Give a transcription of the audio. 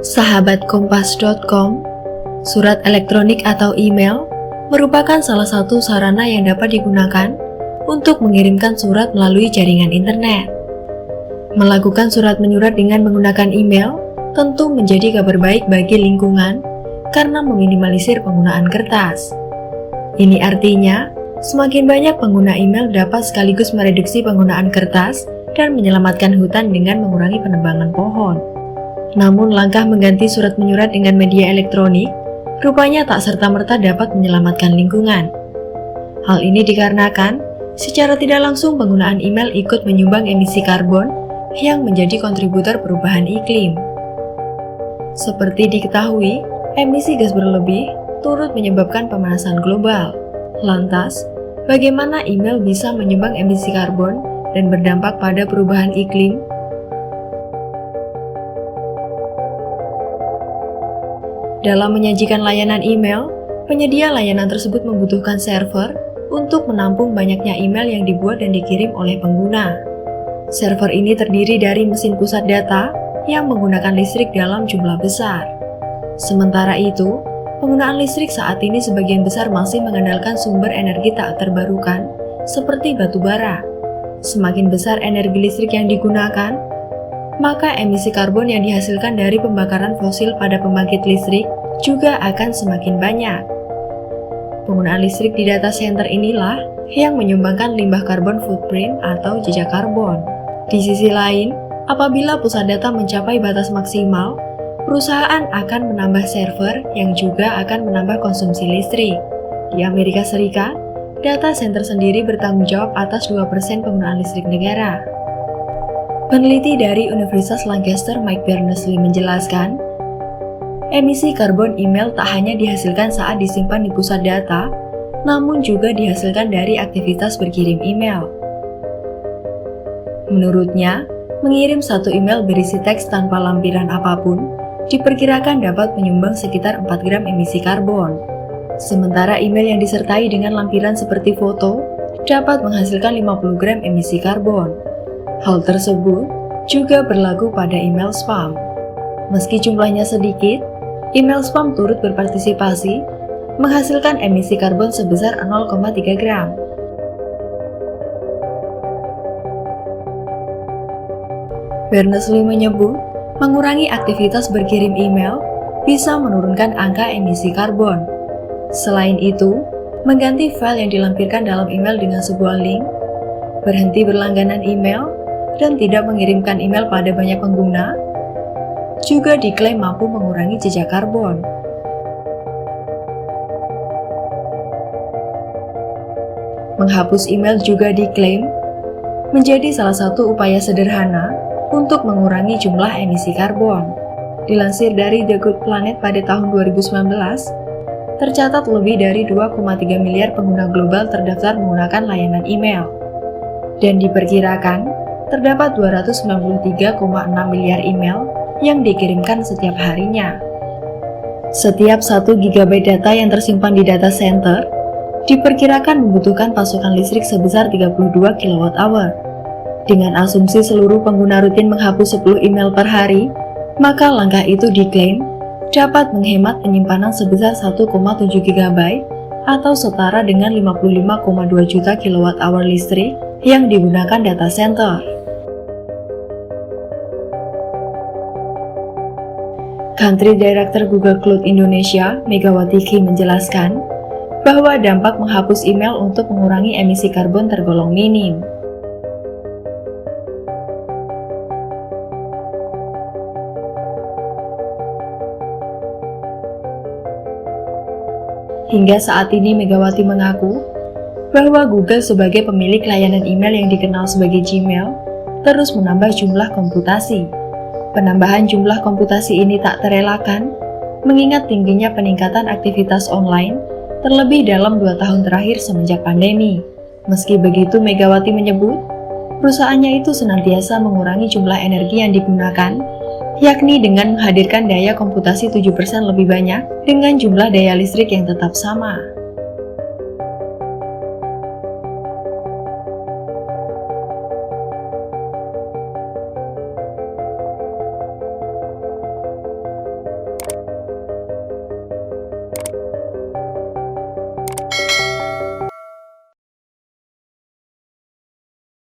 Sahabatkompas.com, surat elektronik atau email merupakan salah satu sarana yang dapat digunakan untuk mengirimkan surat melalui jaringan internet. Melakukan surat menyurat dengan menggunakan email tentu menjadi kabar baik bagi lingkungan karena meminimalisir penggunaan kertas. Ini artinya, semakin banyak pengguna email dapat sekaligus mereduksi penggunaan kertas dan menyelamatkan hutan dengan mengurangi penebangan pohon. Namun langkah mengganti surat menyurat dengan media elektronik rupanya tak serta-merta dapat menyelamatkan lingkungan. Hal ini dikarenakan secara tidak langsung penggunaan email ikut menyumbang emisi karbon yang menjadi kontributor perubahan iklim. Seperti diketahui, emisi gas berlebih turut menyebabkan pemanasan global. Lantas, bagaimana email bisa menyumbang emisi karbon dan berdampak pada perubahan iklim? Dalam menyajikan layanan email, penyedia layanan tersebut membutuhkan server untuk menampung banyaknya email yang dibuat dan dikirim oleh pengguna. Server ini terdiri dari mesin pusat data yang menggunakan listrik dalam jumlah besar. Sementara itu, penggunaan listrik saat ini sebagian besar masih mengandalkan sumber energi tak terbarukan seperti batu bara. Semakin besar energi listrik yang digunakan, maka emisi karbon yang dihasilkan dari pembakaran fosil pada pembangkit listrik juga akan semakin banyak. Penggunaan listrik di data center inilah yang menyumbangkan limbah karbon footprint atau jejak karbon. Di sisi lain, apabila pusat data mencapai batas maksimal, perusahaan akan menambah server yang juga akan menambah konsumsi listrik. Di Amerika Serikat, data center sendiri bertanggung jawab atas 2% penggunaan listrik negara. Peneliti dari Universitas Lancaster Mike Berners-Lee menjelaskan, emisi karbon email tak hanya dihasilkan saat disimpan di pusat data, namun juga dihasilkan dari aktivitas berkirim email. Menurutnya, mengirim satu email berisi teks tanpa lampiran apapun diperkirakan dapat menyumbang sekitar 4 gram emisi karbon. Sementara email yang disertai dengan lampiran seperti foto dapat menghasilkan 50 gram emisi karbon. Hal tersebut juga berlaku pada email spam. Meski jumlahnya sedikit, email spam turut berpartisipasi menghasilkan emisi karbon sebesar 0,3 gram. Berners-Lee menyebut, mengurangi aktivitas berkirim email bisa menurunkan angka emisi karbon. Selain itu, mengganti file yang dilampirkan dalam email dengan sebuah link, berhenti berlangganan email, dan tidak mengirimkan email pada banyak pengguna, juga diklaim mampu mengurangi jejak karbon. Menghapus email juga diklaim menjadi salah satu upaya sederhana untuk mengurangi jumlah emisi karbon. Dilansir dari The Good Planet pada tahun 2019, tercatat lebih dari 2,3 miliar pengguna global terdaftar menggunakan layanan email. Dan diperkirakan, terdapat 293,6 miliar email yang dikirimkan setiap harinya. Setiap 1 GB data yang tersimpan di data center diperkirakan membutuhkan pasokan listrik sebesar 32 kWh. Dengan asumsi seluruh pengguna rutin menghapus 10 email per hari, maka langkah itu diklaim dapat menghemat penyimpanan sebesar 1,7 GB atau setara dengan 55,2 juta kWh listrik yang digunakan data center. Country Director Google Cloud Indonesia, Megawati Ki menjelaskan bahwa dampak menghapus email untuk mengurangi emisi karbon tergolong minim. Hingga saat ini Megawati mengaku bahwa Google sebagai pemilik layanan email yang dikenal sebagai Gmail terus menambah jumlah komputasi. Penambahan jumlah komputasi ini tak terelakkan, mengingat tingginya peningkatan aktivitas online, terlebih dalam 2 tahun terakhir semenjak pandemi. Meski begitu, Megawati menyebut, perusahaannya itu senantiasa mengurangi jumlah energi yang digunakan, yakni dengan menghadirkan daya komputasi 7% lebih banyak dengan jumlah daya listrik yang tetap sama.